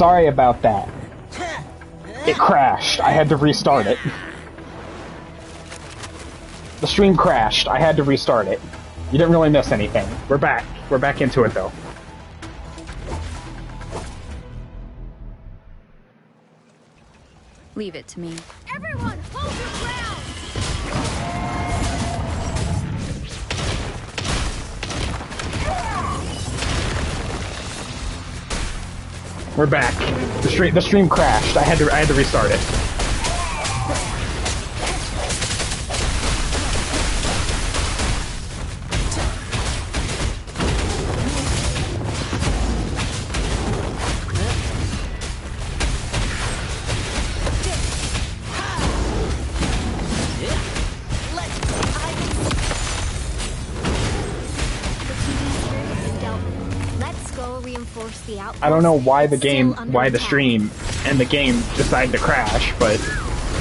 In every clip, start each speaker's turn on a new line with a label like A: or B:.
A: sorry about that. It crashed. I had to restart it. The stream crashed. I had to restart it. You didn't really miss anything. We're back. We're back into it, though.
B: Leave it to me.
C: Everyone, hold your ground!
A: We're back. The stream crashed. I had to restart it. I don't know why why the stream and the game decided to crash, but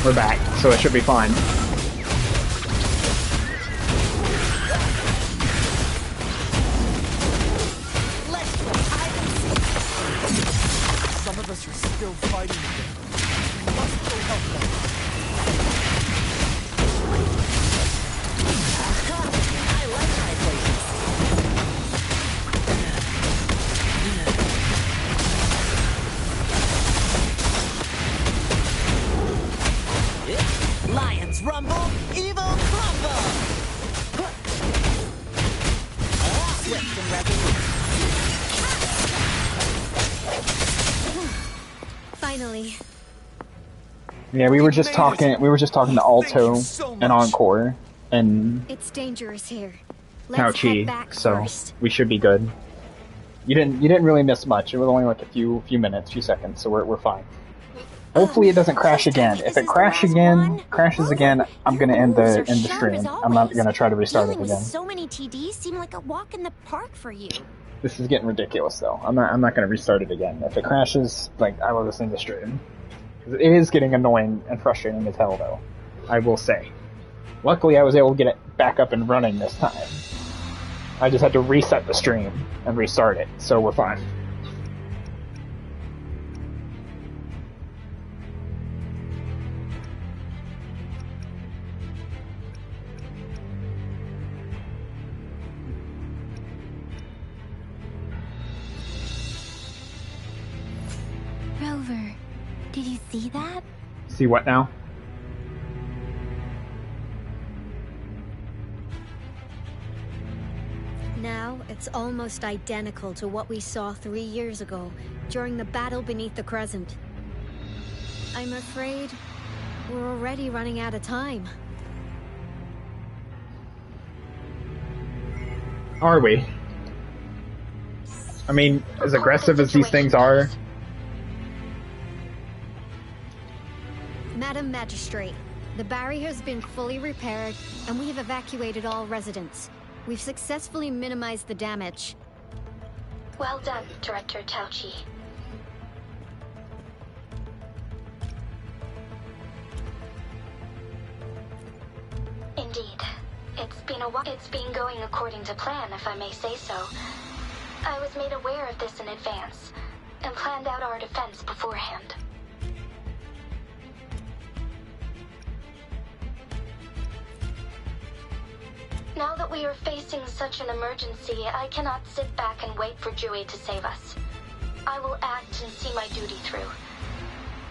A: we're back, so it should be fine.
D: Some of us are still fighting. We must go help them. I like high places. Lions rumble, evil crumble! Swift and resolute.
C: Finally.
A: Yeah, we were just talking to Alto and Encore and
C: It's dangerous here.
A: Chi, so we should be good. You didn't really miss much. It was only like a few seconds, so we're fine. Hopefully it doesn't crash again. If it crashes again, I'm gonna end the stream. I'm not gonna try to restart it again.
C: So many TDs seem like a walk in the park for you.
A: This is getting ridiculous, though. I'm not gonna restart it again. If it crashes, like, I will just end the stream. It is getting annoying and frustrating as hell, though. I will say. Luckily, I was able to get it back up and running this time. I just had to reset the stream and restart it, so we're fine.
C: Rover, did you see that?
A: See what now?
C: Now, it's almost identical to what we saw 3 years ago, during the battle beneath the Crescent. I'm afraid we're already running out of time.
A: Are we? I mean, as aggressive as these things are...
C: Madam Magistrate, the barrier has been fully repaired, and we have evacuated all residents. We've successfully minimized the damage.
E: Well done, Director Tauchi. Indeed. It's been going according to plan, if I may say so. I was made aware of this in advance, and planned out our defense beforehand. Now that we are facing such an emergency, I cannot sit back and wait for Jue to save us. I will act and see my duty through.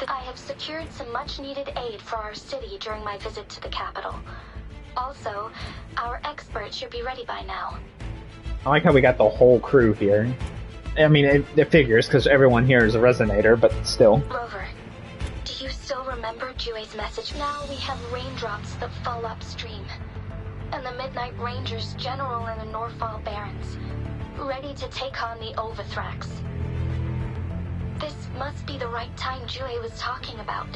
E: I have secured some much-needed aid for our city during my visit to the capital. Also, our experts should be ready by now.
A: I like how we got the whole crew here. I mean, it figures, because everyone here is a resonator, but still.
E: Rover, do you still remember Jue's message? Now we have raindrops that fall upstream. And the Midnight Rangers General in the Norfall Barrens, ready to take on the Overthrax. This must be the right time Jue was talking about.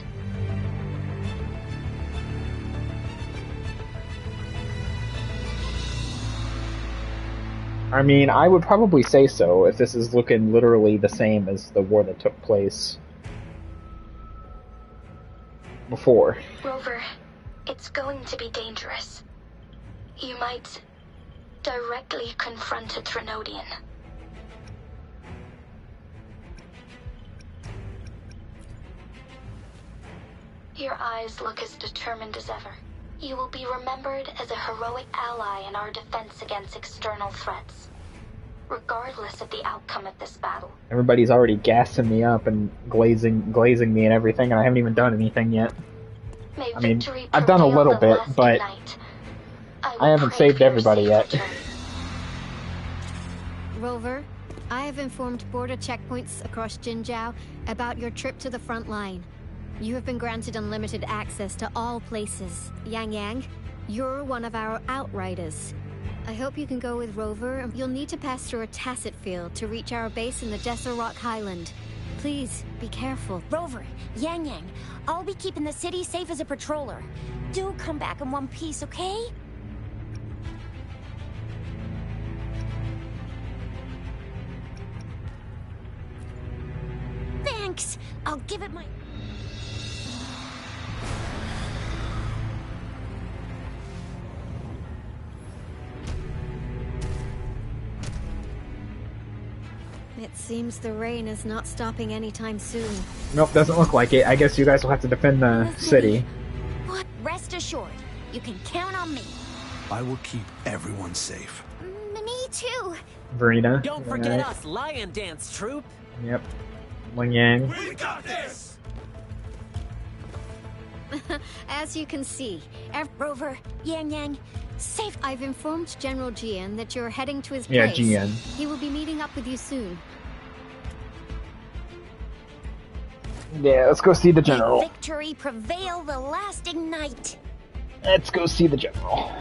A: I mean, I would probably say so, if this is looking literally the same as the war that took place before.
E: Rover, it's going to be dangerous. You might directly confront a Trinodian. your eyes look as determined as ever. You will be remembered as a heroic ally in our defense against external threats, regardless of the outcome of this battle.
A: Everybody's already gassing me up and glazing me and everything, and I haven't even done anything yet.
E: May
A: I mean,
E: victory
A: I've done a
E: prevail
A: little
E: the
A: bit,
E: last
A: but
E: night.
A: I haven't saved everybody yet.
C: Rover, I have informed border checkpoints across Jinzhou about your trip to the front line. You have been granted unlimited access to all places. Yang Yang, you're one of our outriders. I hope you can go with Rover. You'll need to pass through a tacit field to reach our base in the Desert Rock Highland. Please, be careful.
B: Rover, Yang Yang, I'll be keeping the city safe as a patroller. Do come back in one piece, okay? Thanks! I'll give it my...
C: It seems the rain is not stopping anytime soon.
A: Nope, doesn't look like it. I guess you guys will have to defend the city.
B: What? Rest assured, you can count on me.
D: I will keep everyone safe.
B: Me too.
A: Verena.
F: Don't forget us, Lion Dance Troop.
A: Yep. Wang Yang.
D: We got this!
C: As you can see,
B: Rover, Yang Yang, safe.
C: I've informed General Jian that you're heading to his
A: Yeah,
C: place.
A: Jian.
C: He will be meeting up with you soon.
A: Yeah, let's go see the general.
B: Victory prevail the lasting night.
A: Let's go see the general.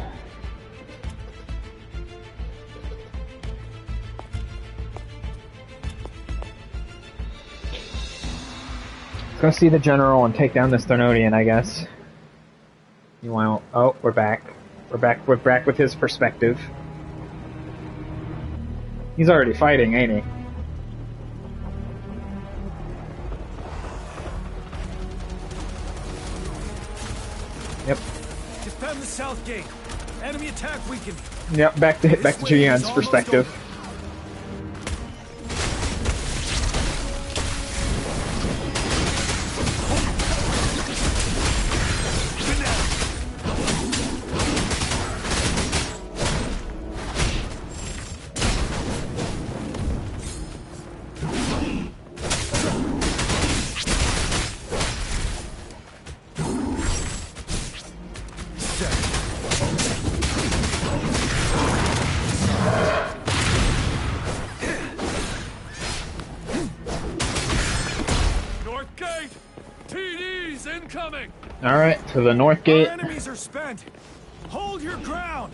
A: Let's go see the general and take down this Thermodian, I guess. You want? Oh, we're back. We're back with his perspective. He's already fighting, ain't he? Yep.
D: Defend the south gate. Enemy attack weakened.
A: Yep. Back to Jian's perspective.
D: North gate! TDs incoming!
A: Alright, to the north gate.
D: Our enemies are spent. Hold your ground!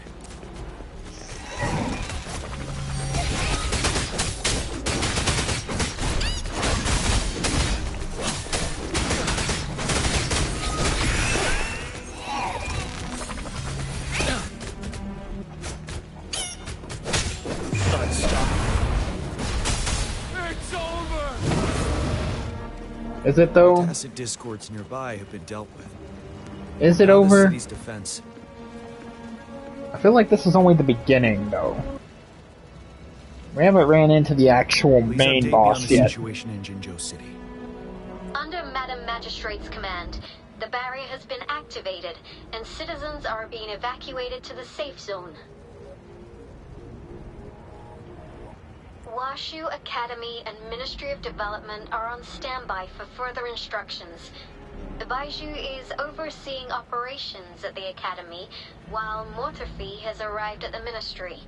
D: It's over!
A: Is it though?
G: Tacit discords nearby have been dealt with.
A: Is it
G: Now the
A: over?
G: city's defense.
A: I feel like this is only the beginning, though. We haven't ran into the actual
G: Please
A: main
G: update me
A: boss
G: on the
A: yet.
G: situation in Jinzhou City.
E: Under Madam Magistrate's command, the barrier has been activated, and citizens are being evacuated to the safe zone. Washu Academy and Ministry of Development are on standby for further instructions. The Baiju is overseeing operations at the Academy, while Mortherfee has arrived at the Ministry.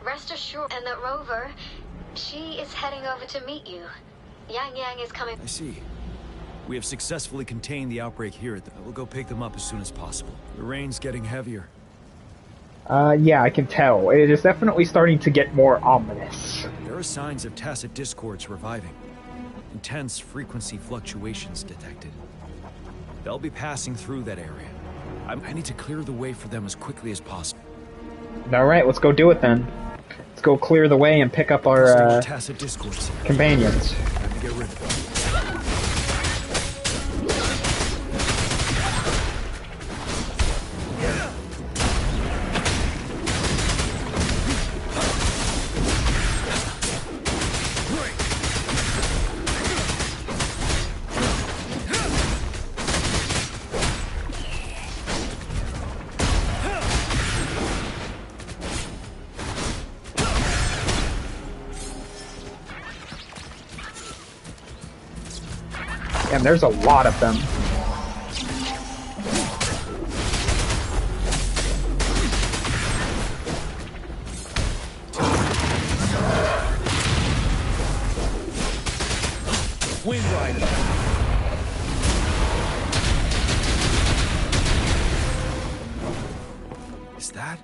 E: Rest assured, and that Rover, she is heading over to meet you. Yang Yang is coming.
G: I see. We have successfully contained the outbreak here. We'll go pick them up as soon as possible. The rain's getting heavier.
A: Yeah, I can tell. It is definitely starting to get more ominous.
G: There are signs of tacit discords reviving. Intense frequency fluctuations detected. They'll be passing through that area. I need to clear the way for them as quickly as possible.
A: Alright, let's go do it then. Let's go clear the way and pick up our
G: tacit discords.
A: companions.
G: Time to get rid of them.
A: And there's a lot of them.
G: Wind Rider. Is that?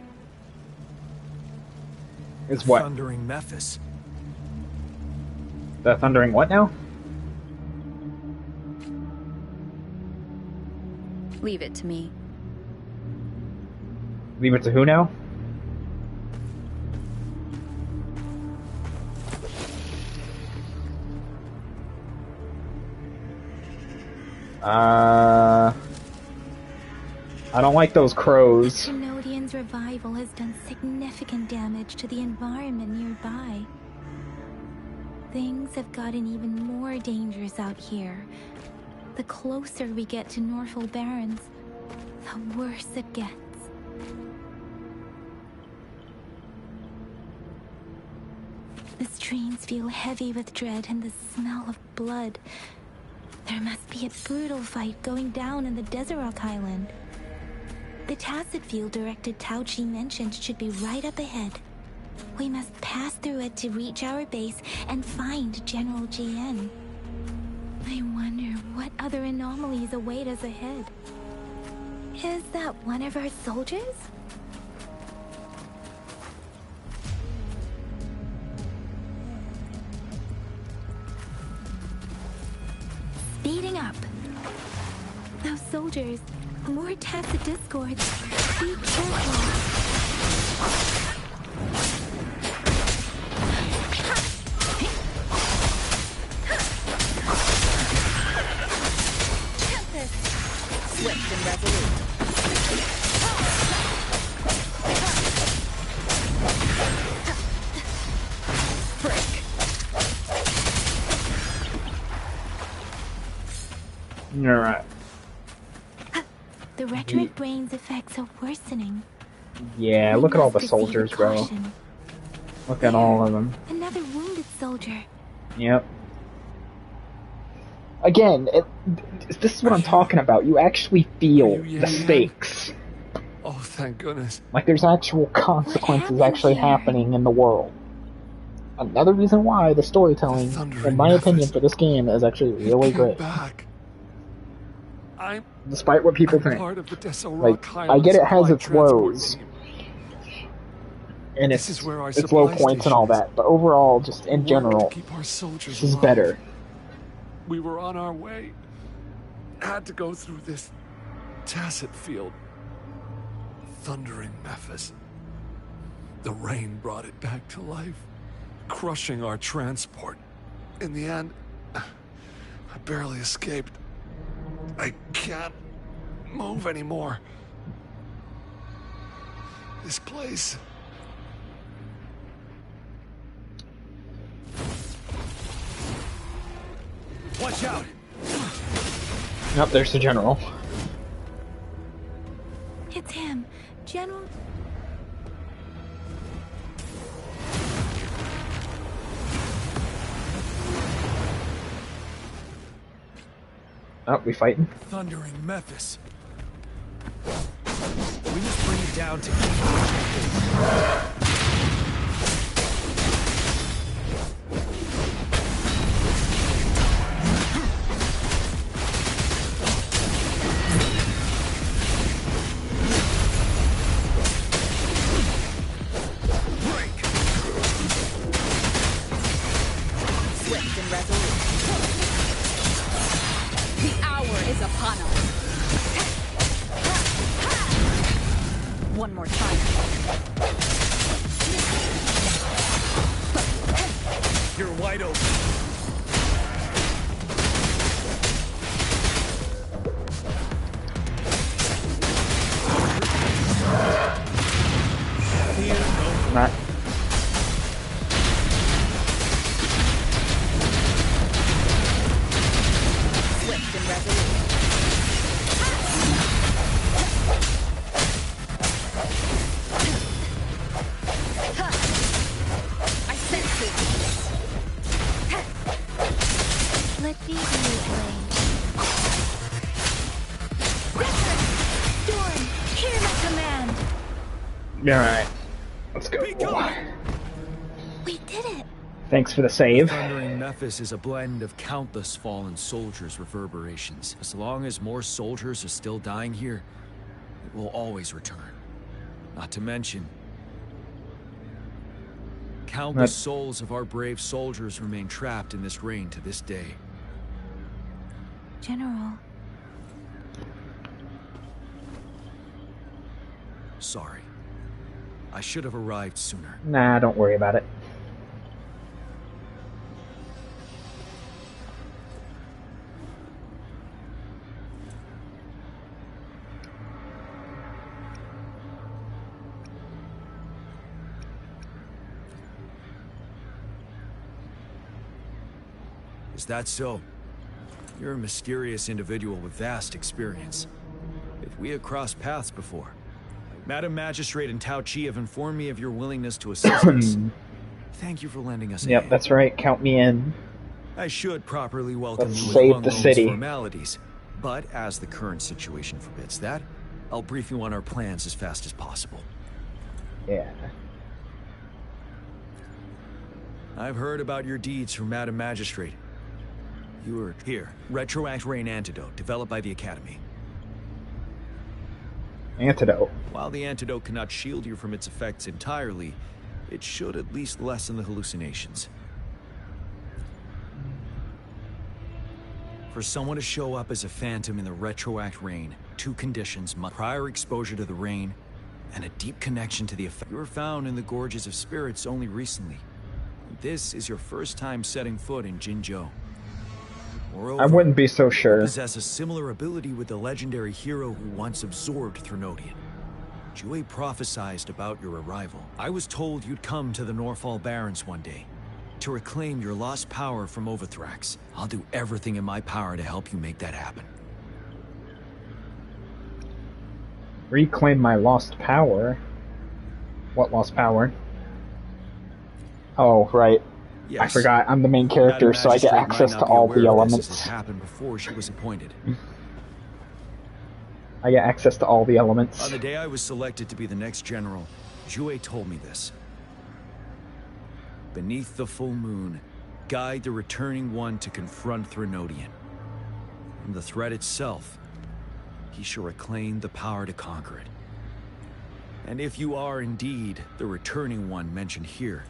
A: Is what?
G: Thundering Memphis.
A: The thundering what now?
H: Leave it to me.
A: Leave it to who now? I don't like those crows.
I: The Tenodian's revival has done significant damage to the environment nearby. Things have gotten even more dangerous out here. The closer we get to Norfolk Barrens, the worse it gets. The streams feel heavy with dread and the smell of blood. There must be a brutal fight going down in the Desert Island. The tacit field Director Tauchi mentioned should be right up ahead. We must pass through it to reach our base and find General GN. I wonder what other anomalies await us ahead. Is that one of our soldiers? Speeding up. Those soldiers, more tacit discords. Be careful.
H: Swift and resolute. Frick.
A: You're right.
I: The retrograde brain's effects are worsening.
A: Yeah, look at all the soldiers, bro. Look at all of them.
I: Another wounded soldier.
A: Yep. Again, this is what I'm talking about. You actually feel the stakes.
D: Oh, thank goodness.
A: Like there's actual consequences actually happening in the world. Another reason why the storytelling, in my opinion, for this game is actually really great. Despite what people think. Like, I get it has its lows. And its low points and all that. But overall, just in general, this is better.
D: We were on our way. Had to go through this tacit field. Thundering Memphis. The rain brought it back to life, crushing our transport. In the end, I barely escaped. I can't move anymore. This place...
G: Watch out!
A: Yep, there's the general.
I: It's him, General.
A: Oh, we fighting?
G: Thundering Memphis. We must bring it down to
H: one more time.
G: You're wide open.
A: Not.
H: Swift and resolute. I sense it.
I: Let me be your blade.
A: Alright. Let's go.
I: We did it!
A: Thanks for the save.
G: Thundering Memphis is a blend of countless fallen soldiers' reverberations. As long as more soldiers are still dying here, it will always return. Not to mention, countless souls of our brave soldiers remain trapped in this rain to this day.
I: General.
G: Sorry. I should have arrived sooner.
A: Nah, don't worry about it.
G: Is that so? You're a mysterious individual with vast experience. If we have crossed paths before. Madam Magistrate and Tao Chi have informed me of your willingness to assist us. Thank you for lending us a
A: Yep,
G: hand.
A: that's right. Count me in.
G: I should properly welcome
A: Let's
G: you with
A: save
G: among
A: the
G: those
A: city.
G: formalities, but as the current situation forbids that, I'll brief you on our plans as fast as possible.
A: Yeah.
G: I've heard about your deeds from Madam Magistrate. You were here. Retroact Rain Antidote, developed by the Academy.
A: Antidote.
G: While the antidote cannot shield you from its effects entirely, it should at least lessen the hallucinations. For someone to show up as a phantom in the Retroact Rain, two conditions: prior exposure to the rain, and a deep connection to the effect. You were found in the Gorges of Spirits only recently. This is your first time setting foot in Jinzhou. Moreover,
A: I wouldn't be so
G: you
A: sure.
G: possess a similar ability with the legendary hero who once absorbed Threnodian. Jue prophesized about your arrival. I was told you'd come to the Norfall Barrens one day to reclaim your lost power from Overthrax. I'll do everything in my power to help you make that happen.
A: Reclaim my lost power? What lost power? Oh, right.
G: Yes.
A: I forgot. I'm the main character,
G: Madam
A: so I get
G: Magistrate might
A: access
G: not
A: to
G: be
A: all
G: aware
A: the
G: of this,
A: elements.
G: as it happened before she was appointed.
A: I get access to all the elements.
G: On the day I was selected to be the next general, Jue told me this. Beneath the full moon, guide the returning one to confront Threnodian. From the threat itself, he shall reclaim the power to conquer it. And if you are indeed the returning one mentioned here,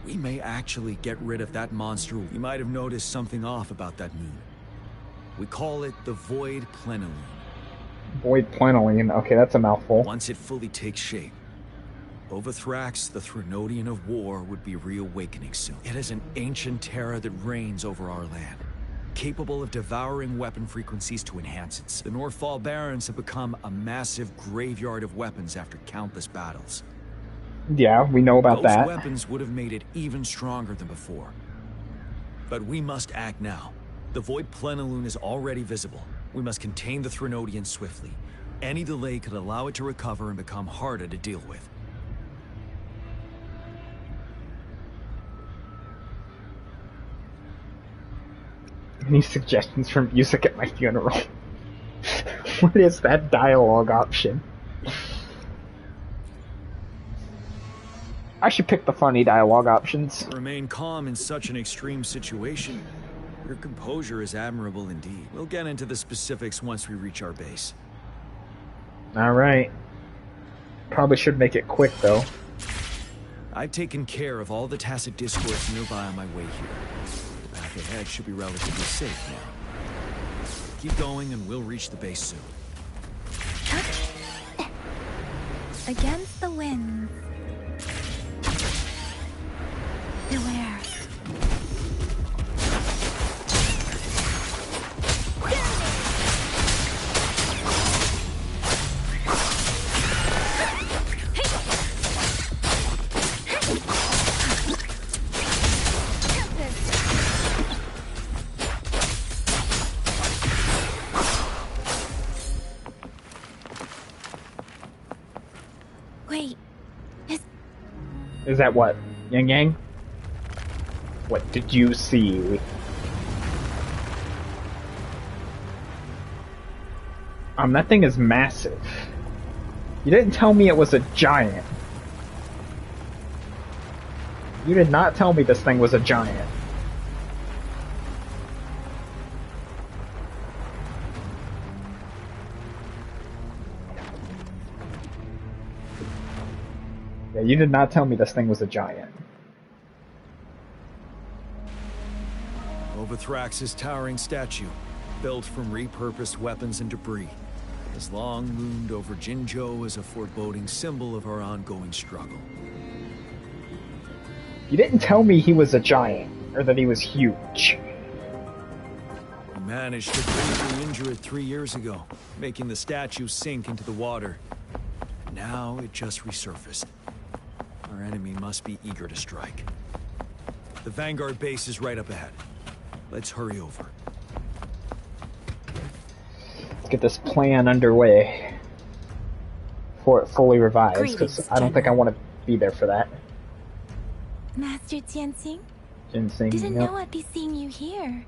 G: we may actually get rid of that monster. You might have noticed something off about that moon. We call it the Void Plenilune.
A: Void Planoline. Okay, that's a mouthful.
G: Once it fully takes shape, Overthrax, the Threnodian of War, would be reawakening soon. It is an ancient terror that reigns over our land, capable of devouring weapon frequencies to enhance it. The Norfall Barrens have become a massive graveyard of weapons after countless battles.
A: Yeah, we know about
G: Those
A: that.
G: weapons would have made it even stronger than before. But we must act now. The Void Plenilune is already visible. We must contain the Threnodian swiftly. Any delay could allow it to recover and become harder to deal with.
A: Any suggestions for music at my funeral? What is that dialogue option? I should pick the funny dialogue options.
G: To remain calm in such an extreme situation, your composure is admirable indeed. We'll get into the specifics once we reach our base.
A: Alright. Probably should make it quick, though.
G: I've taken care of all the tacit discourse nearby on my way here. The path ahead should be relatively safe now. Keep going and we'll reach the base soon.
I: Against the wind. Beware. Wait.
A: Is that what? Yang Yang? What did you see? That thing is massive. You didn't tell me it was a giant. You did not tell me this thing was a giant. Yeah, you did not tell me this thing was a giant.
G: Overthrax's towering statue, built from repurposed weapons and debris, has long loomed over Jinzhou as a foreboding symbol of our ongoing struggle.
A: You didn't tell me he was a giant, or that he was huge.
G: We managed to gravely injure it 3 years ago, making the statue sink into the water. Now it just resurfaced. Our enemy must be eager to strike. The Vanguard base is right up ahead. Let's hurry over.
A: Let's get this plan underway before it fully revives, because I don't think I want to be there for that.
I: Master Jianxing?
A: Ginseng,
I: Didn't
A: yep.
I: know I'd be seeing you here.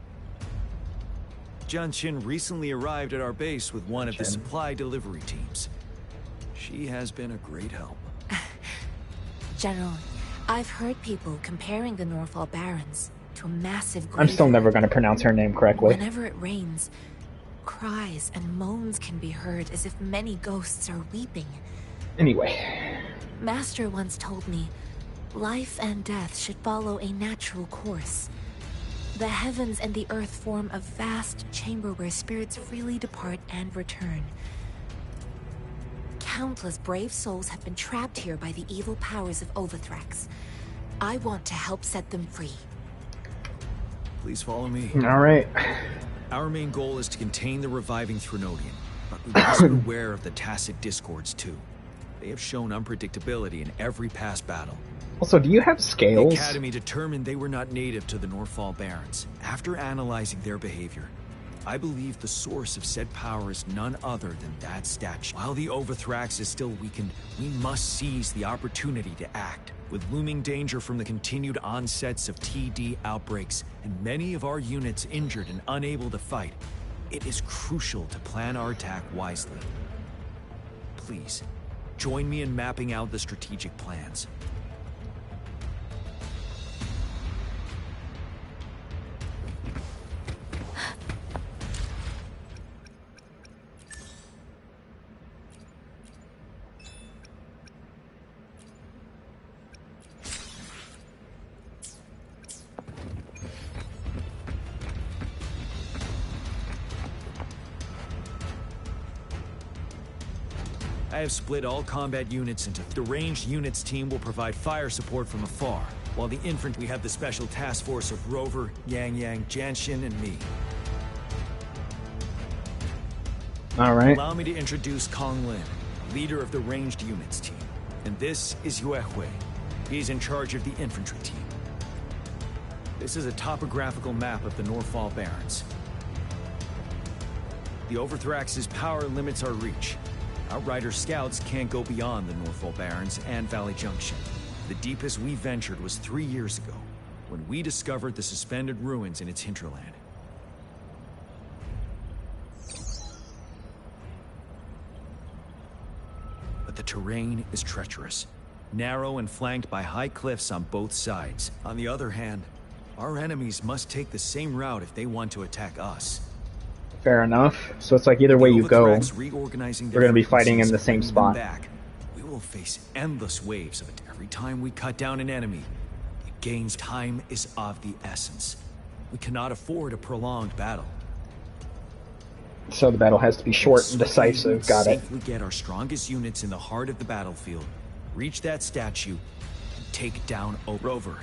G: Jianqin recently arrived at our base with one of the supply delivery teams. She has been a great help.
J: General, I've heard people comparing the Norfall Barrens to a massive
A: I'm still never going to pronounce her name correctly.
J: Whenever it rains, cries and moans can be heard as if many ghosts are weeping.
A: Anyway.
J: Master once told me, life and death should follow a natural course. The heavens and the earth form a vast chamber where spirits freely depart and return. Countless brave souls have been trapped here by the evil powers of Overthrax. I want to help set them free.
G: Please follow me.
A: Alright.
G: Our main goal is to contain the reviving Threnodian, but we must be aware of the tacit discords too. They have shown unpredictability in every past battle.
A: Also, do you have scales?
G: The Academy determined they were not native to the Norfall Barrens. After analyzing their behavior, I believe the source of said power is none other than that statue. While the Overthrax is still weakened, we must seize the opportunity to act. With looming danger from the continued onsets of TD outbreaks, and many of our units injured and unable to fight, it is crucial to plan our attack wisely. Please, join me in mapping out the strategic plans. I have split all combat units into the ranged units team will provide fire support from afar, while the infantry we have the special task force of Rover, Yang Yang, Jianxin, and me.
A: Alright.
G: Allow me to introduce Kong Lin, leader of the ranged units team. And this is Yue Hui. He's in charge of the infantry team. This is a topographical map of the Norfall Barrens. The Overthrax's power limits our reach. Outrider scouts can't go beyond the Norfall Barrens and Valley Junction. The deepest we ventured was 3 years ago, when we discovered the suspended ruins in its hinterland. But the terrain is treacherous, narrow and flanked by high cliffs on both sides. On the other hand, our enemies must take the same route if they want to attack us.
A: Fair enough. So it's like either way you go, we're going to be fighting in the same spot.
G: We will face endless waves of it. Every time we cut down an enemy, it gains. Time is of the essence. We cannot afford a prolonged battle.
A: So the battle has to be short and decisive. Got it.
G: Safely get our strongest units in the heart of the battlefield, reach that statue, and take down Rover.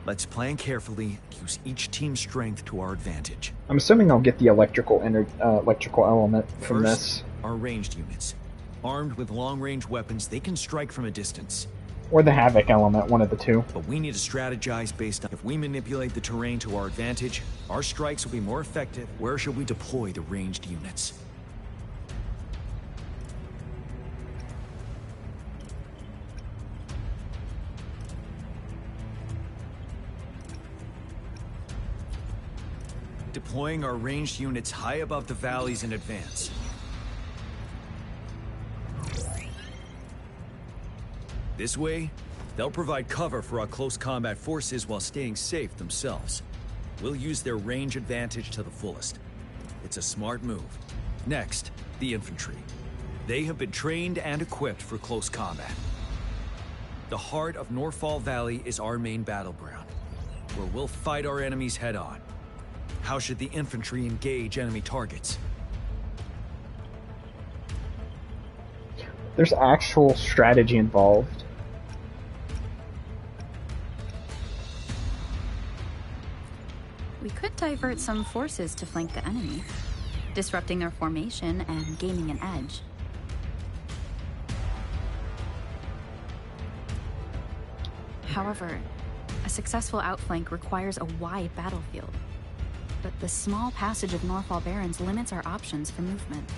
G: Let's plan carefully and use each team's strength to our advantage.
A: I'm assuming I'll get the electrical element from this.
G: Our ranged units. Armed with long-range weapons, they can strike from a distance.
A: Or the Havoc element, one of the two.
G: But we need to strategize based on if we manipulate the terrain to our advantage, our strikes will be more effective. Where should we deploy the ranged units? Deploying our ranged units high above the valleys in advance. This way, they'll provide cover for our close combat forces while staying safe themselves. We'll use their range advantage to the fullest. It's a smart move. Next, the infantry. They have been trained and equipped for close combat. The heart of Norfall Valley is our main battleground, where we'll fight our enemies head-on. How should the infantry engage enemy targets?
A: There's actual strategy involved.
K: We could divert some forces to flank the enemy, disrupting their formation and gaining an edge. However, a successful outflank requires a wide battlefield. But the small passage of Norfall Barrens limits our options for movement.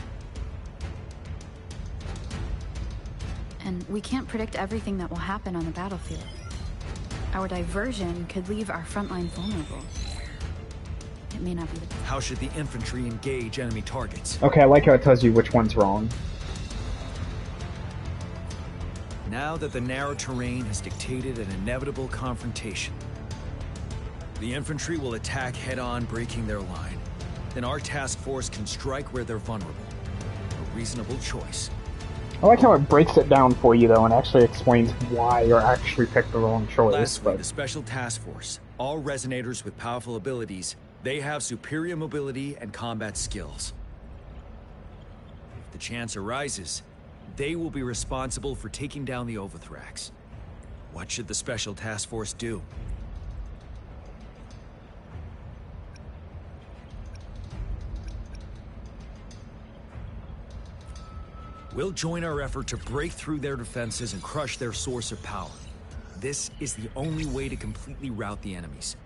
K: And we can't predict everything that will happen on the battlefield. Our diversion could leave our front line vulnerable. It may not be the...
G: How should the infantry engage enemy targets?
A: Okay, I like how it tells you which one's wrong.
G: Now that the narrow terrain has dictated an inevitable confrontation, the infantry will attack head-on, breaking their line. Then our task force can strike where they're vulnerable. A reasonable choice.
A: I like how it breaks it down for you, though, and actually explains why you actually picked the wrong choice.
G: Lastly, the Special Task Force. All resonators with powerful abilities, they have superior mobility and combat skills. If the chance arises, they will be responsible for taking down the Overthrax. What should the Special Task Force do? We'll join our effort to break through their defenses and crush their source of power. This is the only way to completely rout the enemies.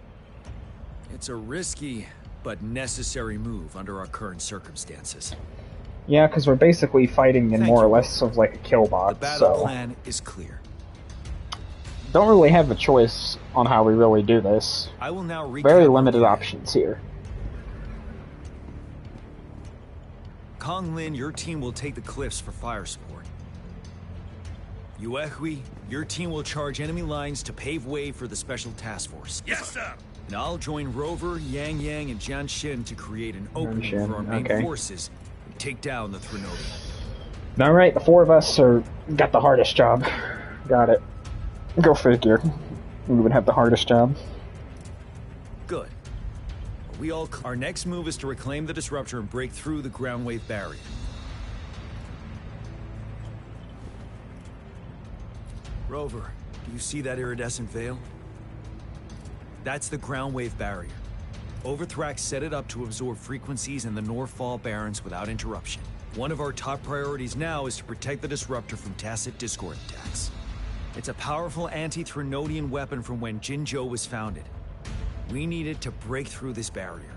G: It's a risky, but necessary move under our current circumstances.
A: Yeah, because we're basically fighting in more or less of like a kill box,
G: The battle
A: so...
G: plan is clear.
A: Don't really have a choice on how we really do this.
G: I will now recap
A: Very limited options here.
G: Kong Lin, your team will take the cliffs for fire support. Yuehui, your team will charge enemy lines to pave way for the Special Task Force.
D: Yes, sir!
G: And I'll join Rover, Yang Yang, and Jian Xin to create an opening for our main
A: okay.
G: forces and take down the Threnodian.
A: Alright, the four of us got the hardest job. Got it. Go figure. We would have the hardest job.
G: Good. Our next move is to reclaim the Disruptor and break through the ground wave barrier. Rover, do you see that iridescent veil? That's the ground wave barrier. Overthrax set it up to absorb frequencies in the Norfall Barrens without interruption. One of our top priorities now is to protect the Disruptor from tacit Discord attacks. It's a powerful anti-Threnodian weapon from when Jinzhou was founded. We needed to break through this barrier.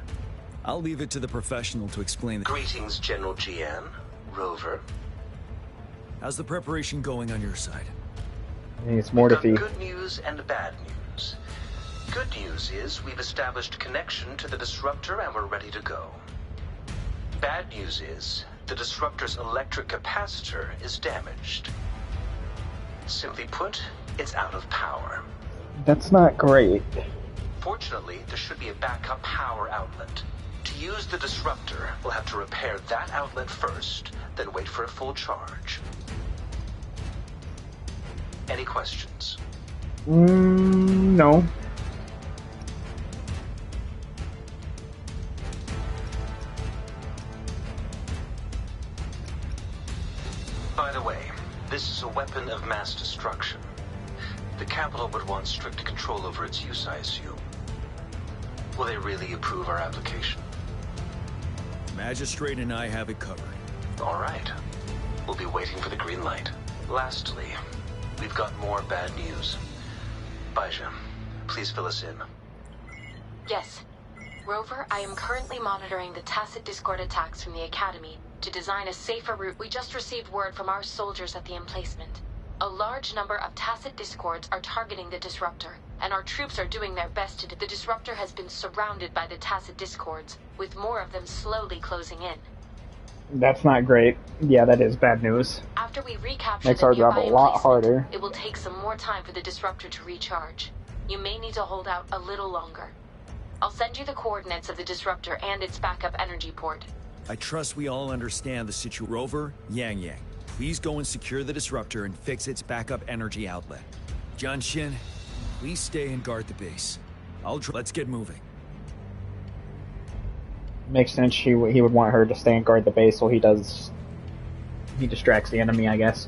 G: I'll leave it to the professional to explain the...
L: Greetings, General Jian. Rover.
G: How's the preparation going on your side?
A: It's more to
L: We've got good news and bad news. Good news is we've established connection to the Disruptor and we're ready to go. Bad news is the Disruptor's electric capacitor is damaged. Simply put, it's out of power.
A: That's not great.
L: Fortunately, there should be a backup power outlet. To use the Disruptor, we'll have to repair that outlet first, then wait for a full charge. Any questions?
A: No.
L: By the way, this is a weapon of mass destruction. The capital would want strict control over its use, I assume. Will they really approve our application?
G: Magistrate and I have it covered.
L: All right. We'll be waiting for the green light. Lastly, we've got more bad news. Baizha, please fill us in.
E: Yes. Rover, I am currently monitoring the tacit Discord attacks from the Academy to design a safer route. We just received word from our soldiers at the emplacement. A large number of tacit Discords are targeting the Disruptor, and our troops are doing their best to... The Disruptor has been surrounded by the tacit Discords, with more of them slowly closing in.
A: That's not great. Yeah, that is bad news.
E: After we recapture
A: Makes
E: the
A: our job
E: nearby
A: a lot
E: emplacement,
A: harder.
E: it will take some more time for the disruptor to recharge. You may need to hold out a little longer. I'll send you the coordinates of the disruptor and its backup energy port.
G: I trust we all understand the situation. Rover, Yang Yang, please go and secure the disruptor and fix its backup energy outlet. John Shin, please stay and guard the base. Let's get moving.
A: Makes sense. He would want her to stay and guard the base, so he distracts the enemy, I guess.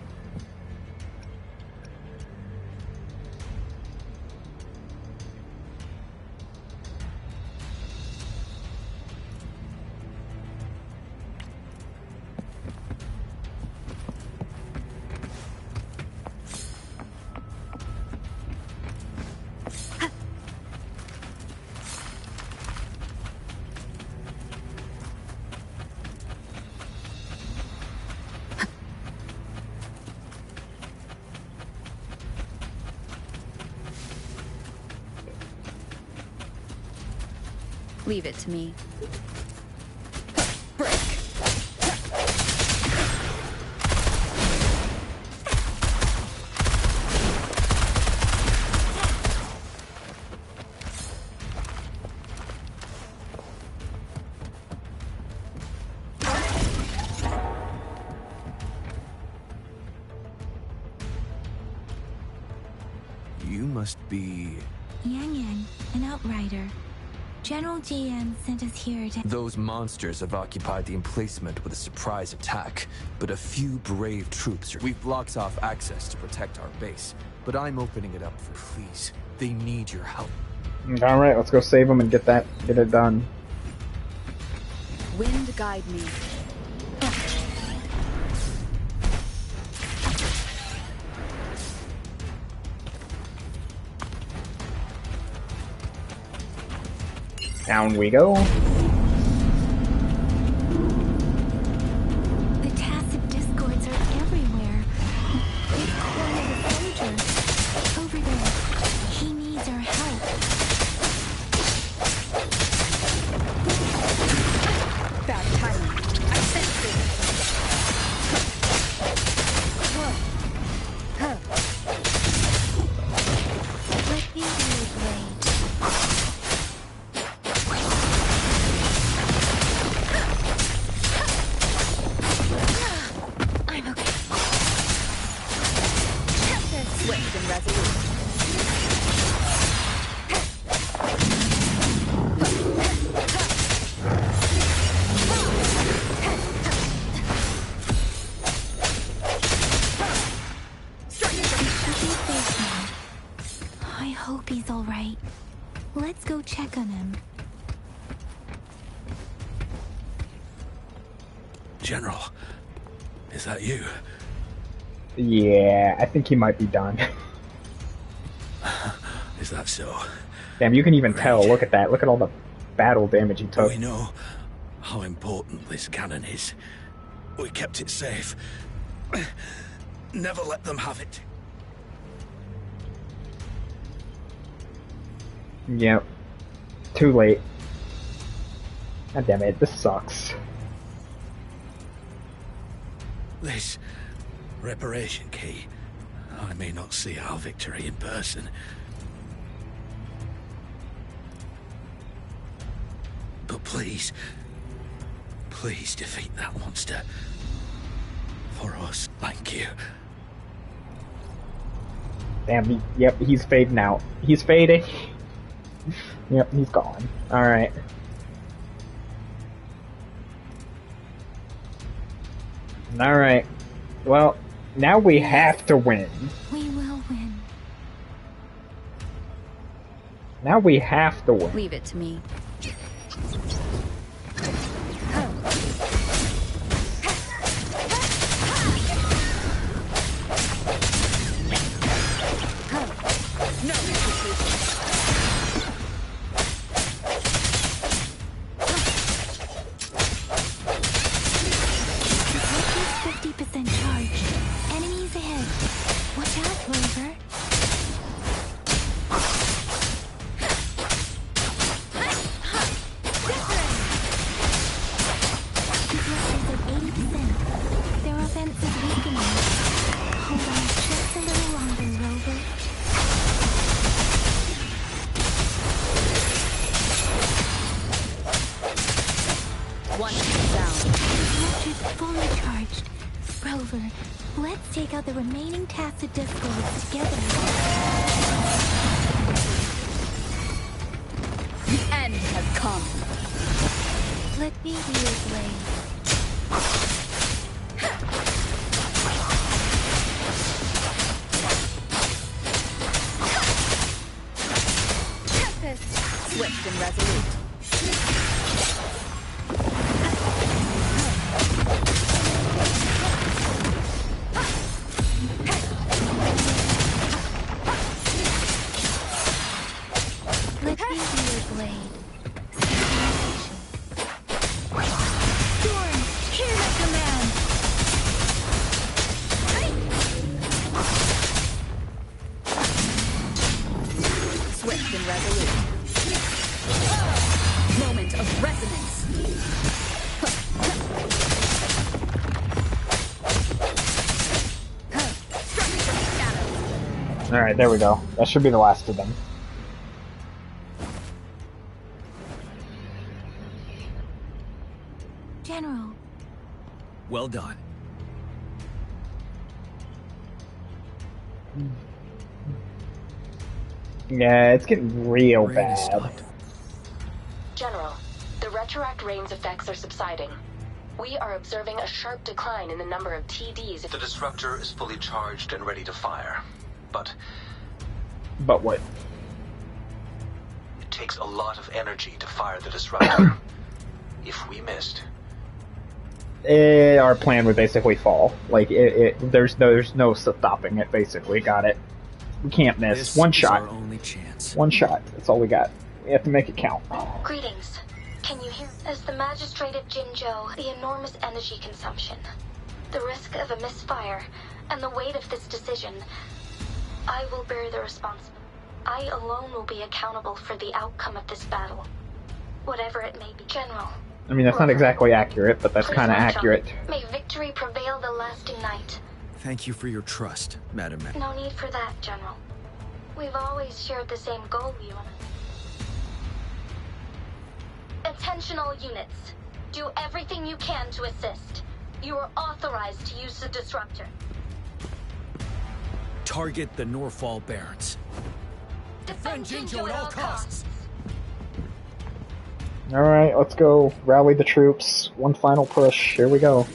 K: Leave it to me.
G: You must be...
I: Yang Yang, an outrider. General GM sent us here to...
M: Those monsters have occupied the emplacement with a surprise attack, but a few brave troops are... We've blocked off access to protect our base, but I'm opening it up for... Please, they need your help.
A: Alright, let's go save them and get it done.
H: Wind guide me.
A: Down we go.
I: The tacit discords are everywhere. This corner of the soldier. Over there. He needs our help.
H: Bad timing. I sense it.
I: Let me do it, Blade.
H: Swift and resolute.
I: I hope he's all right. Let's go check on him.
D: General, is that you?
A: Yeah, I think he might be done.
D: Is that so?
A: Damn, you can even tell. Look at that. Look at all the battle damage he took.
D: We know how important this cannon is. We kept it safe. Never let them have it.
A: Yep. Too late. God damn it, this sucks.
D: This reparation key. I may not see our victory in person. But please, please defeat that monster. For us, thank you.
A: Damn, yep, he's fading out. He's fading. Yep, he's gone. Alright. Alright. Well, now we have to win.
I: We will win.
A: Now we have to win.
K: Leave it to me.
H: No hesitation.
I: 50% charge. Enemies ahead. Watch out, Rover. out the remaining tacit discords together.
H: The end has come.
I: Let me be your blade.
H: Swift and resolute.
I: Let me be your blade.
H: Storm, hear my command. Swift and resolute. Moment of resonance.
A: Alright, there we go. That should be the last of them.
I: General.
G: Well done.
A: Yeah, it's getting real bad.
N: General, the retroact rain's effects are subsiding. We are observing a sharp decline in the number of TDs.
L: The disruptor is fully charged and ready to fire. But
A: what?
L: It takes a lot of energy to fire the disruptor. If we missed,
A: our plan would basically fall. Like there's no stopping it. Basically, got it. We can't miss.
G: This
A: One
G: is
A: shot.
G: our only chance.
A: One shot. That's all we got. We have to make it count.
E: Greetings. Can you hear? As the magistrate of Jinzhou, the enormous energy consumption, the risk of a misfire, and the weight of this decision, I will bear the responsibility. I alone will be accountable for the outcome of this battle, whatever it may be. General.
A: I mean, that's not exactly accurate, but that's kind of accurate.
E: May victory prevail the lasting night.
G: Thank you for your trust, Madam.
E: No need for that, General. We've always shared the same goal, you and I. Attention all units. Do everything you can to assist. You are authorized to use the disruptor.
G: Target the Norfall Barrens.
E: Defend Jinzhou at all costs.
A: Alright, let's go. Rally the troops. One final push. Here we go.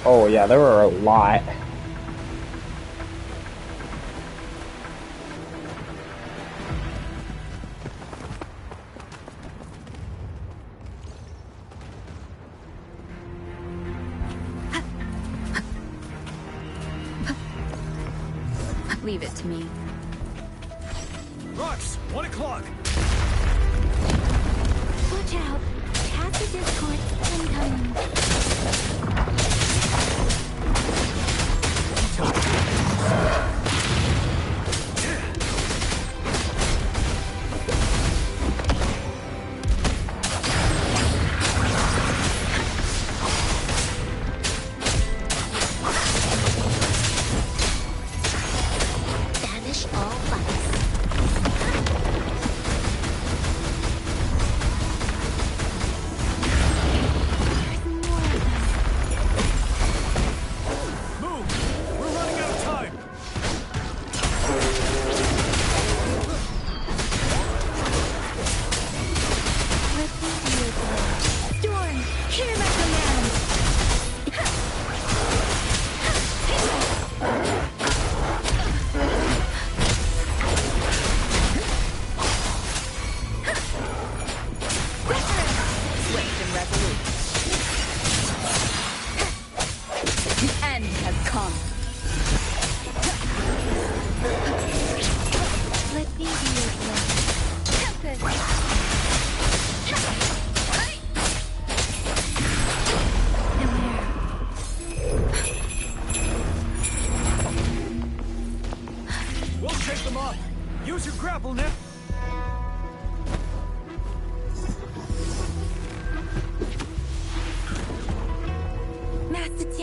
A: Oh yeah, there were a lot.
K: Leave it to me.
G: Rux, 1 o'clock.
I: Watch out. Tacit discord incoming.
E: Banish all lights.
I: There's more of them.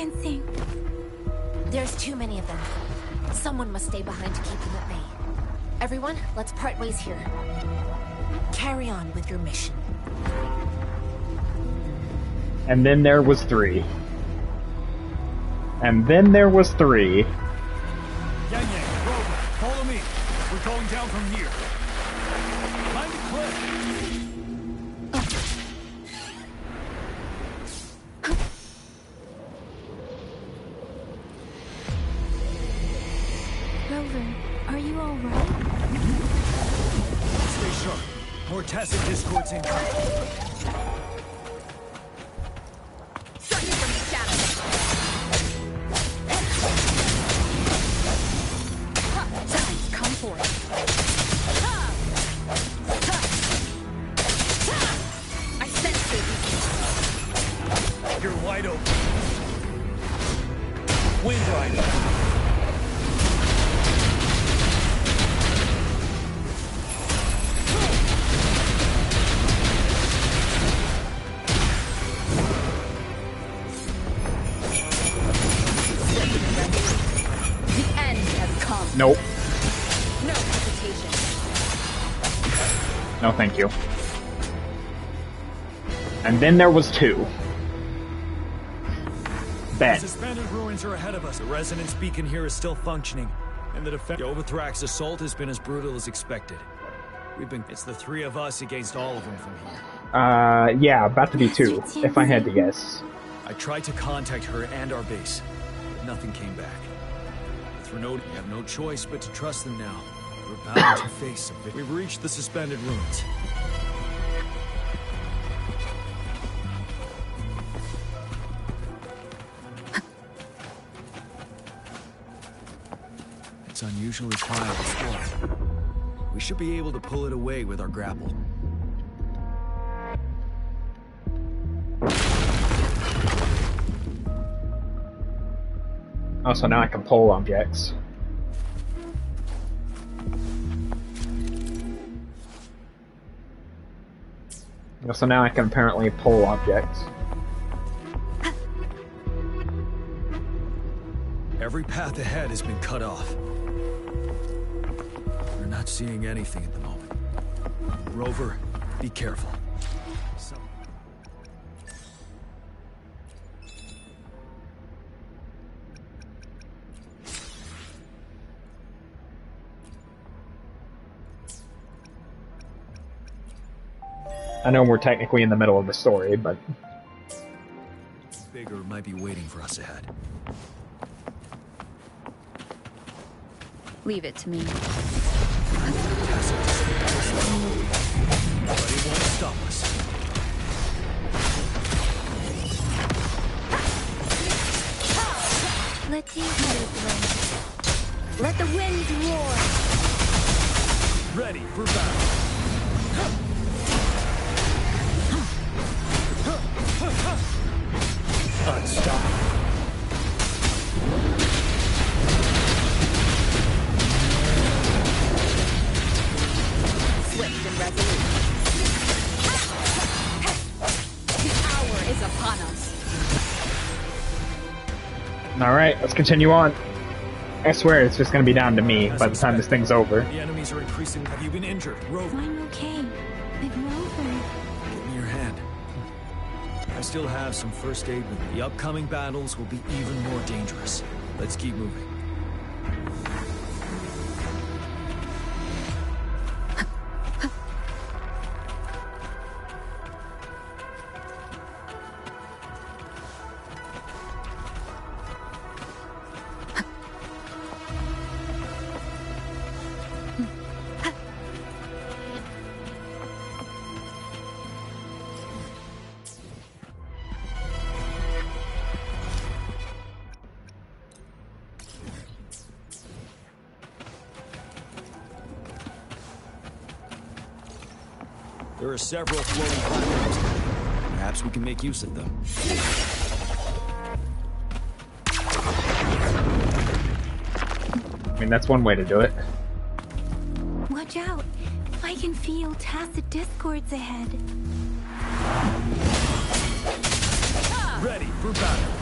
I: dancing.
J: There's too many of them. Someone must stay behind to keep them at bay. Everyone, let's part ways here. Carry on with your mission.
A: And then there was 3. And then there was 3.
G: Yang Yang, Rover, follow me. We're going down from here. Climb the cliff.
I: Rover, are you alright?
G: Stay sharp. More tacit discords incoming.
H: Striking from the shadows. Time, come forth. I sense the weakness.
G: You're wide open. Wind Rider.
H: The end has come.
A: Nope.
H: No hesitation.
A: No, thank you. And then there was 2.
G: The
A: Bet.
G: suspended ruins are ahead of us. The resonance beacon here is still functioning, and the Overthrax assault has been as brutal as expected. It's the 3 of us against all of them from here.
A: Yeah, about to be 2, if I had to guess.
G: I tried to contact her and our base, but nothing came back. With Renode, we have no choice but to trust them now. We're bound to face a victory. We've reached the suspended ruins. It's unusually quiet this sport. We should be able to pull it away with our grapple.
A: Oh, so now I can pull objects. So now I can apparently pull objects.
G: Every path ahead has been cut off. We're not seeing anything at the moment. Rover, be careful.
A: I know we're technically in the middle of the story, but...
G: Bigger might be waiting for us ahead.
K: Leave it to me.
G: But it won't stop us.
I: Let's use it.
C: Let the wind roar.
G: Ready for battle. Unstoppable.
H: Swift and resolute. The hour is upon us.
A: Alright, let's continue on. I swear it's just gonna be down to me by the time this thing's over.
G: The enemies are increasing. Have you been injured? Rover.
I: I'm okay. But Rover...
G: Give me your hand. I still have some first aid with me. The upcoming battles will be even more dangerous. Let's keep moving. There are several floating platforms. Perhaps we can make use of them.
A: I mean, that's one way to do it.
I: Watch out! I can feel tacit discords ahead.
G: Ready for battle.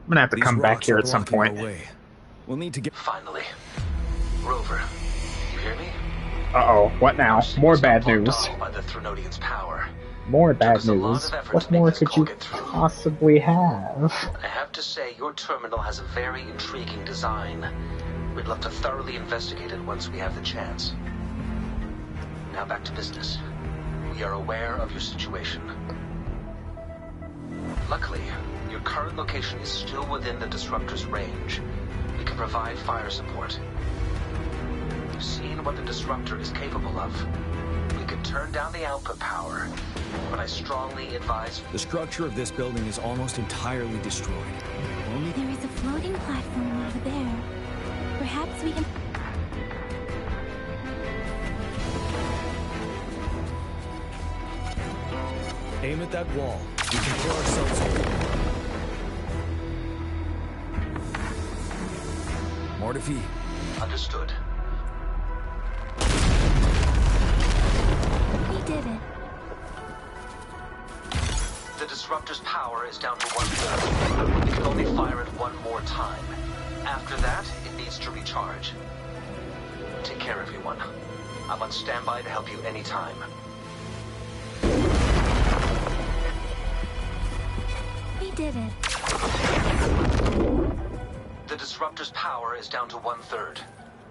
A: I'm gonna have to come back here at some point.
G: We'll need to get.
L: Finally. Rover, you hear me?
A: Uh-oh, what now? More bad news.
L: By the Threnodian's power.
A: More bad news? What more could you possibly have?
L: I have to say, your terminal has a very intriguing design. We'd love to thoroughly investigate it once we have the chance. Now back to business. We are aware of your situation. Luckily, your current location is still within the Disruptor's range. We can provide fire support. You've seen what the Disruptor is capable of. We could turn down the output power, but I strongly advise...
G: The structure of this building is almost entirely destroyed.
I: There is a floating platform over there. Perhaps we can...
G: Aim at that wall. We can throw ourselves over. More defeat.
L: Understood.
I: We did it.
L: The Disruptor's power is down to 1/3. We can only fire it one more time. After that, it needs to recharge. Take care, everyone. I'm on standby to help you anytime.
I: We did it.
L: The Disruptor's power is down to 1/3.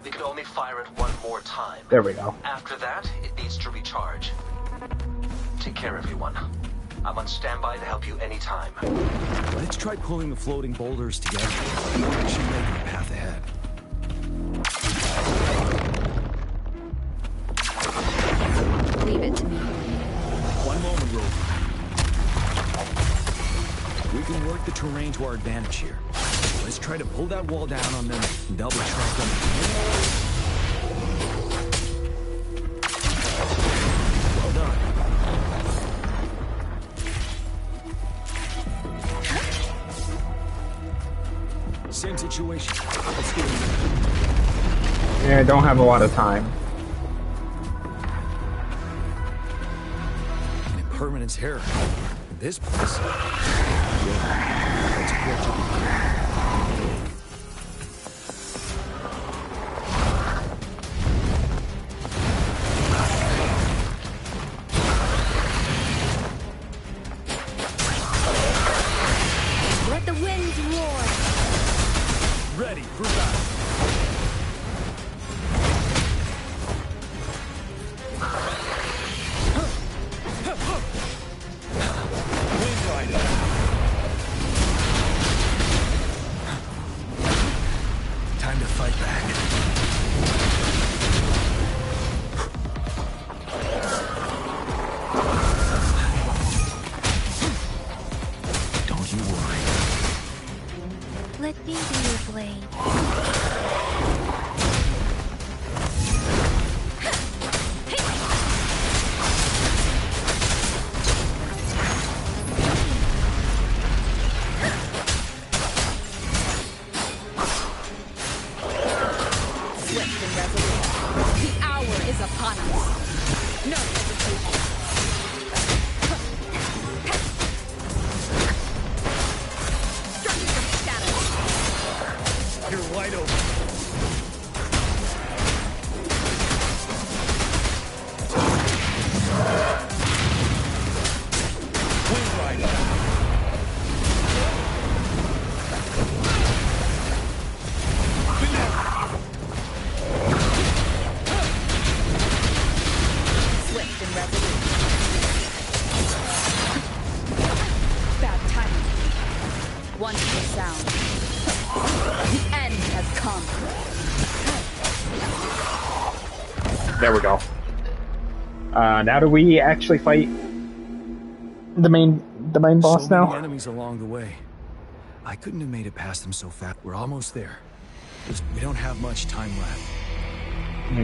L: We can only fire it one more time.
A: There we go.
L: After that, it needs to recharge. Take care, everyone. I'm on standby to help you anytime.
G: Let's try pulling the floating boulders together. We should make a path ahead.
K: Leave it to me.
G: One moment, Rover. We can work the terrain to our advantage here. Let's try to pull that wall down on them and double track them. Well done. Same situation. Let's do it.
A: Yeah, I don't have a lot of time.
G: An impermanence here. In this place. Let's approach it.
C: Let the winds roar.
G: Ready for battle. Wind Rider. Time to fight back. Don't you worry.
I: Let me be your blade.
H: Swift and resolute. The hour is upon us. No hesitation. Structure status.
G: You're wide open. Wind Rider.
H: Swift and resolute. Bad timing. Wonderful sound. The end has come.
A: There we go. Now do we actually fight the main boss
G: so many
A: now?
G: enemies along the way. I couldn't have made it past them so fast. We're almost there. We don't have much time left.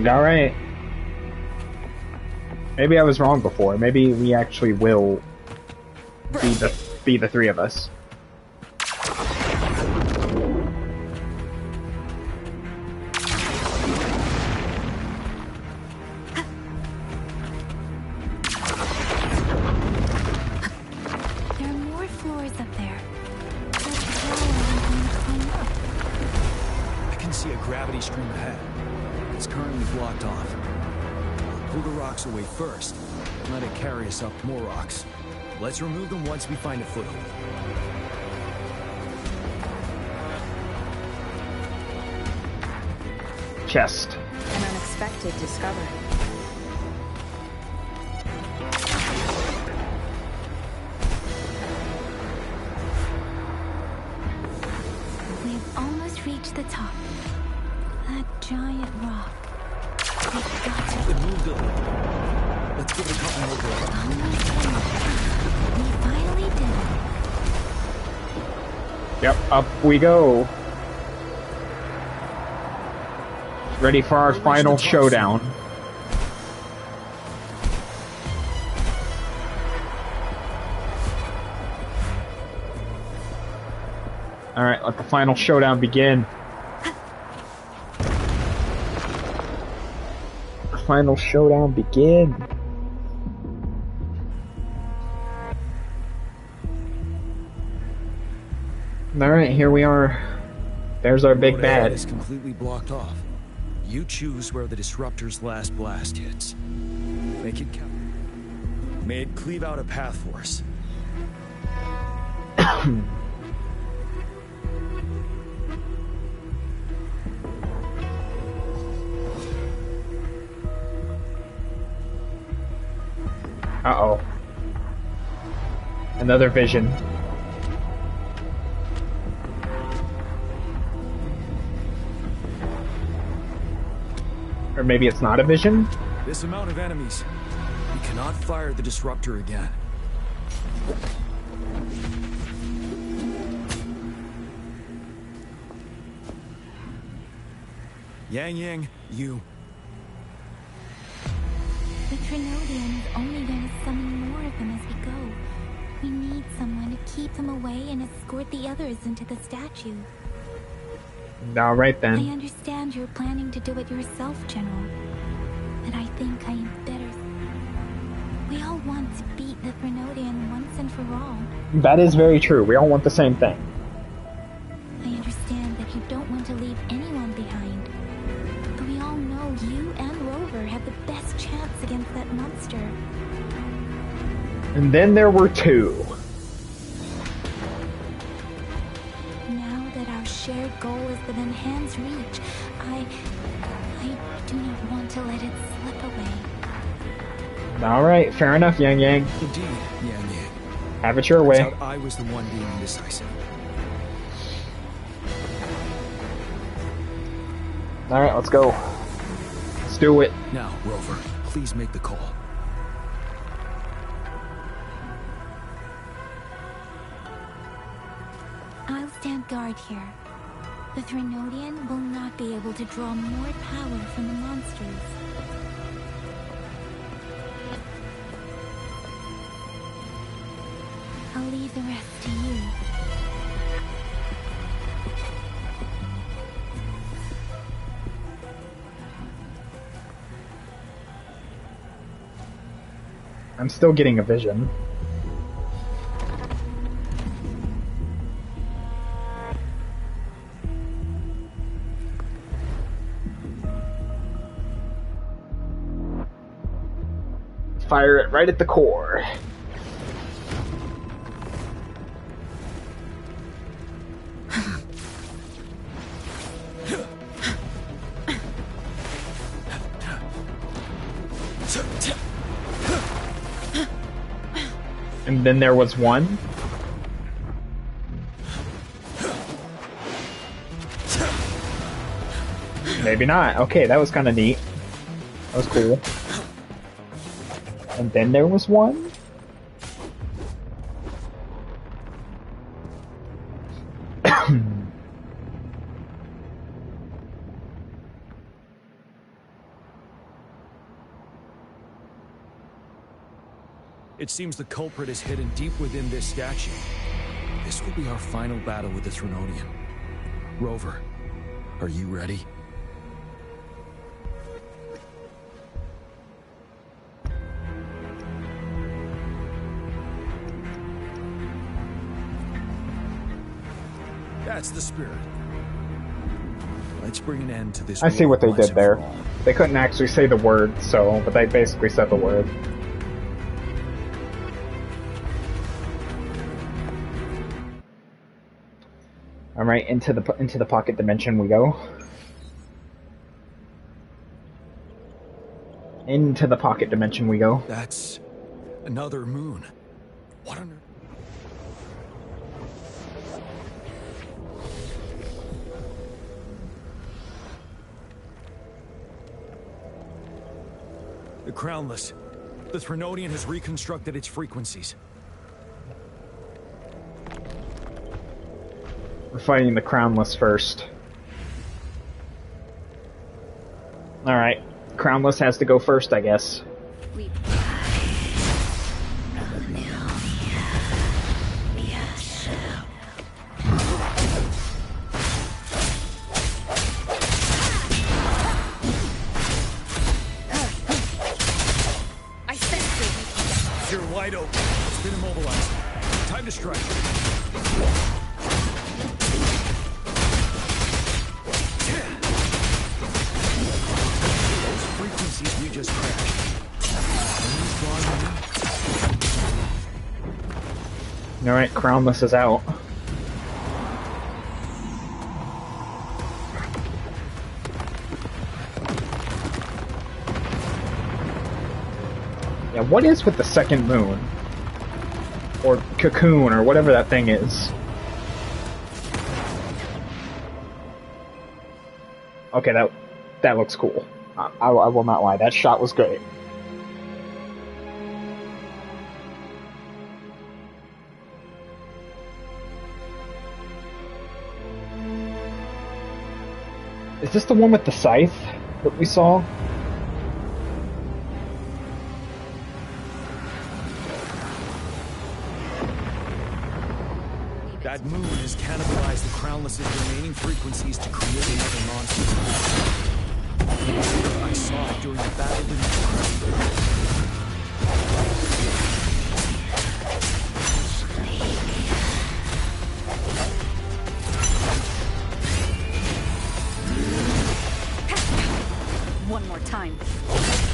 A: All right. Maybe I was wrong before. Maybe we actually will be the three of us.
I: There are more floors up there.
G: I can see a gravity stream ahead. It's currently blocked off. Pull the rocks away first, and let it carry us up more rocks. Let's remove them once we find a foothold.
A: Chest.
H: An unexpected discovery.
I: We've almost reached the top. That giant rock. We've got to...
G: It moved a little. Let's give it a couple more goes.
I: We finally did it.
A: Yep, up we go. Ready for our final showdown. Alright, let the final showdown begin. The final showdown begin. Alright, here we are. There's our big bad.
G: Is completely blocked off. You choose where the disruptor's last blast hits. Make it count. May it cleave out a path for us.
A: Uh-oh. Another vision. Or maybe it's not a vision?
G: This amount of enemies. We cannot fire the disruptor again. Yang, you.
I: The Trinodian is only going to summon more of them as we go. We need someone to keep them away and escort the others into the statue.
A: Alright then.
I: I understand you're planning to do it yourself, General. But I think I am better. We all want to beat the Trinodian once and for all.
A: That is very true. We all want the same thing.
I: I understand that you don't want to leave anyone behind. But we all know you and Rover have the best chance against that monster.
A: And then there were two.
I: Now that our shared goal is within hand's reach, I do not want to let it slip away.
A: Alright, fair enough, Yang Yang.
G: Indeed, Yang Yang.
A: Have it your way.
G: Turns out I was the one being indecisive.
A: Alright, let's go. Let's do it.
G: Now, Rover, please make the call.
I: I'll stand guard here. The Trinodian will not be able to draw more power from the monsters. I'll leave the rest to you.
A: I'm still getting a vision. Fire it right at the core. And then there was one. Maybe not. Okay, that was kind of neat. That was cool. And then there was one?
G: It seems the culprit is hidden deep within this statue. This will be our final battle with the Threnodian. Rover, are you ready? That's the spirit. Let's bring an end to this.
A: I see what they
G: once
A: did
G: and
A: there.
G: for all.
A: They couldn't actually say the word, but they basically said the word. All right, into the pocket dimension we go. Into the pocket dimension we go.
G: That's another moon. What on earth? The Crownless. The Threnodian has reconstructed its frequencies.
A: We're fighting the Crownless first. Alright, Crownless has to go first, I guess.
G: You're wide open. It's been immobilized. Time to strike. Those frequencies we just crashed.
A: Alright, Crownless is out. Yeah, what is with the second moon? Or cocoon, or whatever that thing is. Okay, that looks cool. I will not lie, that shot was great. Is this the one with the scythe that we saw?
G: That moon has cannibalized the Crownless's remaining frequencies to create another monster. I saw it during the battle in the
H: One more time.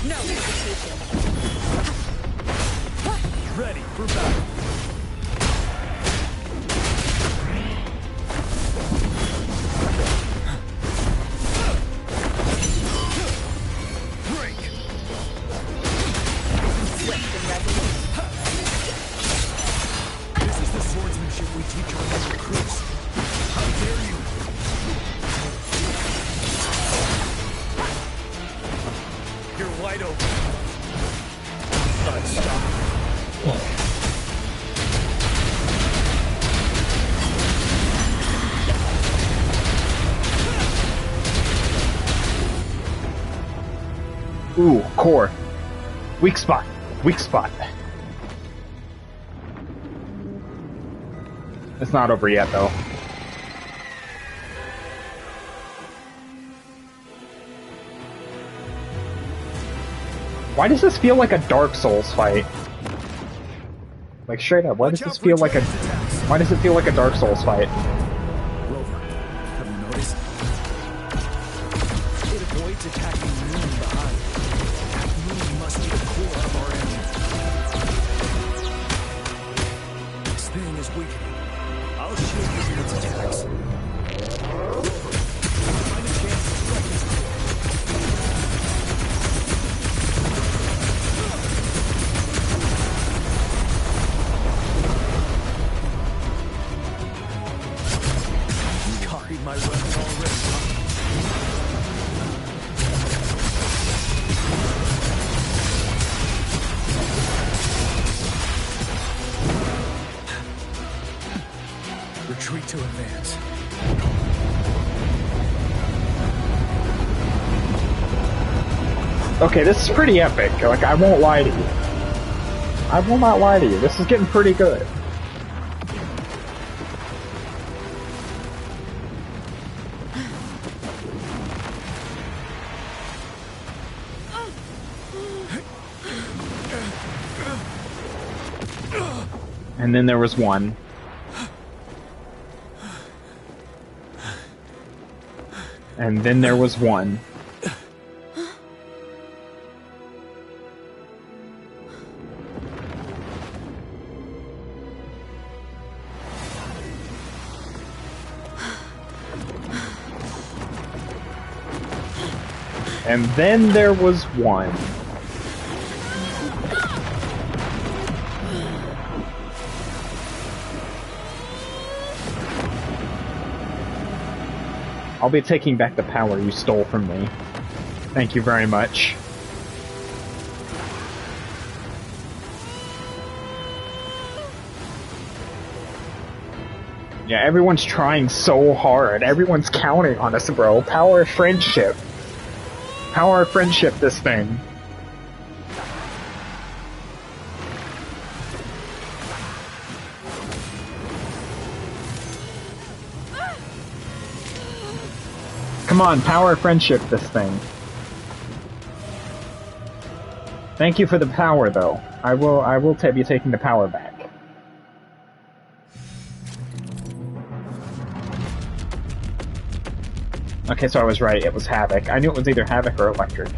H: No hesitation.
G: Ready for battle. This is the swordsmanship we teach our new recruits. How dare you! You're wide open. Unstoppable.
A: Ooh, core. Weak spot. Weak spot. It's not over yet, though. Why does this feel like a Dark Souls fight? Like, straight up, why does this feel like a... Why does it feel like a Dark Souls fight?
G: Rover, have you noticed? It avoids attacking the moon behind. That moon must be the core of our enemy. This thing is weakening. I'll shield you from its attacks. Rover, find a chance to strike this core. You copied my weapon already, huh?
A: Okay, this is pretty epic. Like, I won't lie to you. I will not lie to you. This is getting pretty good. And then there was one. And then there was one. And then there was one. I'll be taking back the power you stole from me. Thank you very much. Yeah, everyone's trying so hard. Everyone's counting on us, bro. Power of friendship. Power of friendship, this thing. Come on, power of friendship, this thing. Thank you for the power, though. I will be taking the power back. Okay, so I was right. It was Havoc. I knew it was either Havoc or Electric.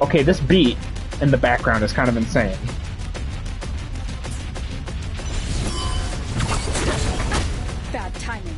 A: Okay, this beat in the background is kind of insane.
H: Bad timing.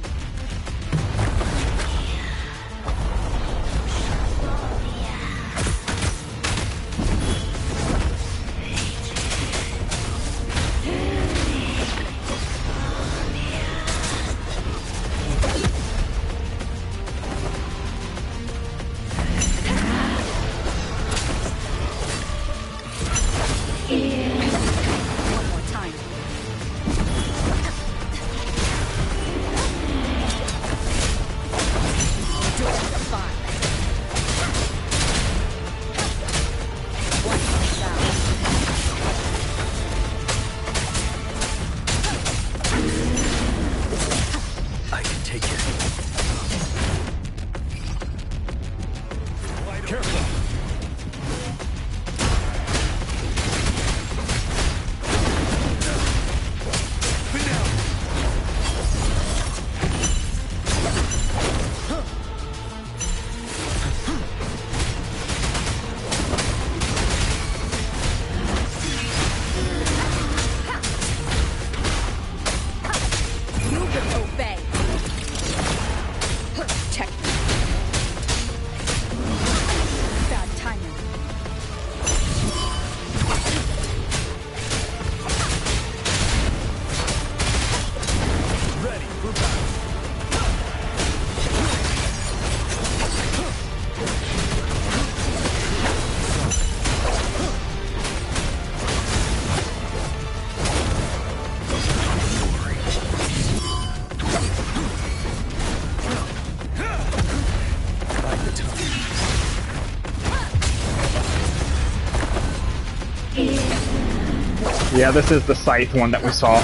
A: Yeah, this is the scythe one that we saw.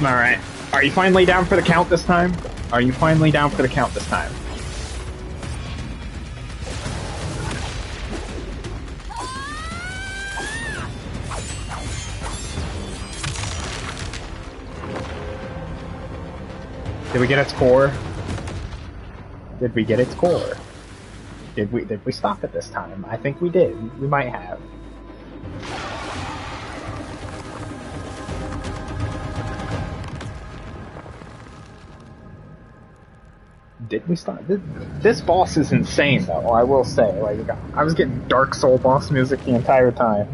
A: Alright. Are you finally down for the count this time? Are you finally down for the count this time? Did we get its core? Did we get its core? Did we stop it this time? I think we did. We might have. Did we start? This boss is insane, though. I will say, like, I was getting Dark Soul boss music the entire time.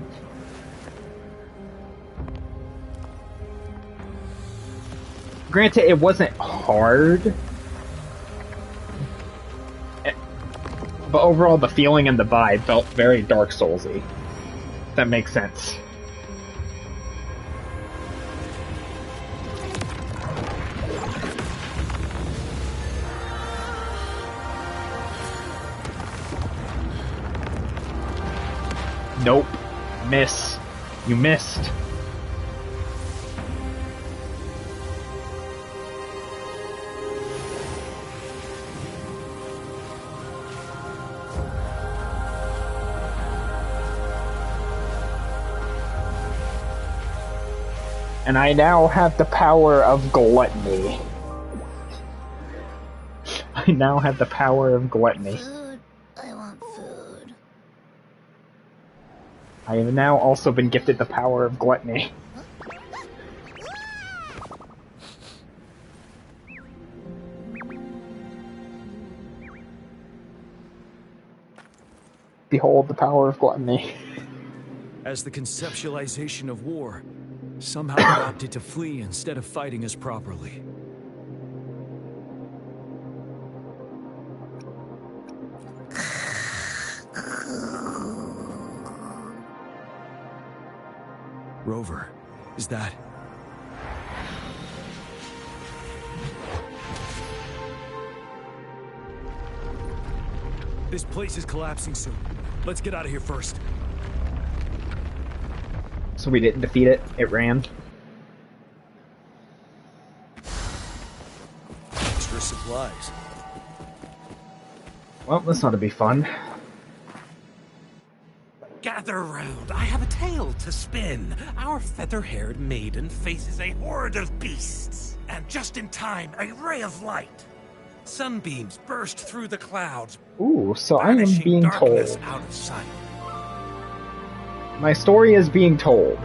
A: Granted, it wasn't hard, but overall, the feeling and the vibe felt very Dark Souls-y. If that makes sense. Nope. Miss. You missed. And I now have the power of gluttony. I now have the power of gluttony.
B: Food. I want food.
A: I have now also been gifted the power of gluttony. Behold the power of gluttony.
G: As the conceptualization of war, somehow it opted to flee instead of fighting us properly. Rover, is that... This place is collapsing soon. Let's get out of here first.
A: So we didn't defeat it, it ran.
G: Extra supplies.
A: Well, this ought to be fun.
O: Gather round, I have a tale to spin. Our feather-haired maiden faces a horde of beasts. And just in time, a ray of light. Sunbeams burst through the clouds.
A: Ooh, so I am being
O: darkness
A: told.
O: out of sight.
A: My story is being told.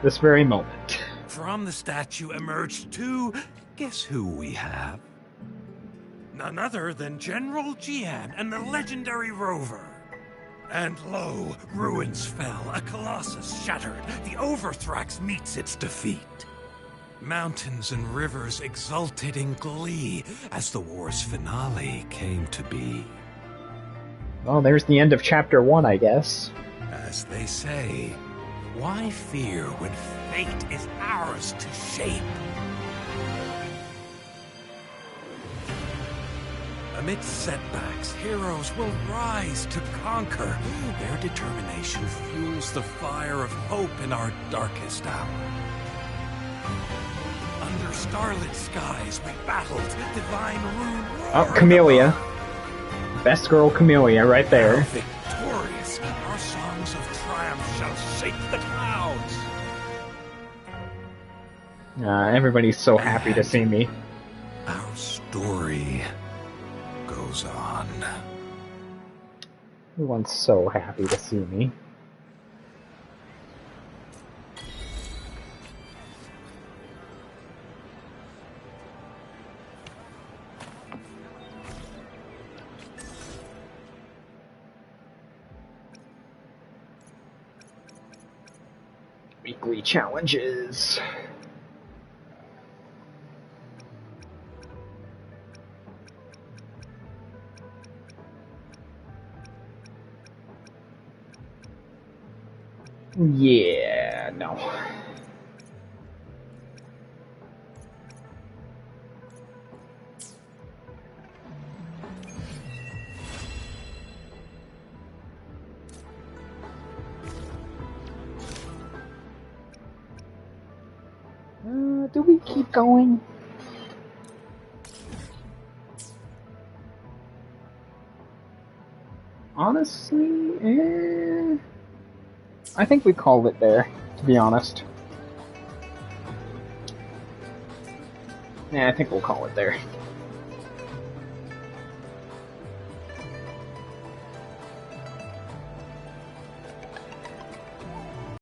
A: This very moment.
O: From the statue emerged two... Guess who we have? None other than General Jian and the legendary Rover. And lo, ruins fell, a colossus shattered. The Overthrax meets its defeat. Mountains and rivers exulted in glee as the war's finale came to be.
A: Well, there's the end of chapter 1, I guess.
O: As they say, why fear when fate is ours to shape? Amidst setbacks, heroes will rise to conquer. Their determination fuels the fire of hope in our darkest hour. Under starlit skies, we battled divine rune.
A: Oh, Camellia. Best girl Camellia right there.
O: Victorious, our songs of triumph shall shake the clouds.
A: Everybody's so happy to see me.
O: Our story goes on.
A: Everyone's so happy to see me. Weekly challenges. Yeah, no. Do we keep going? Honestly, I think we called it there, to be honest. Yeah, I think we'll call it there.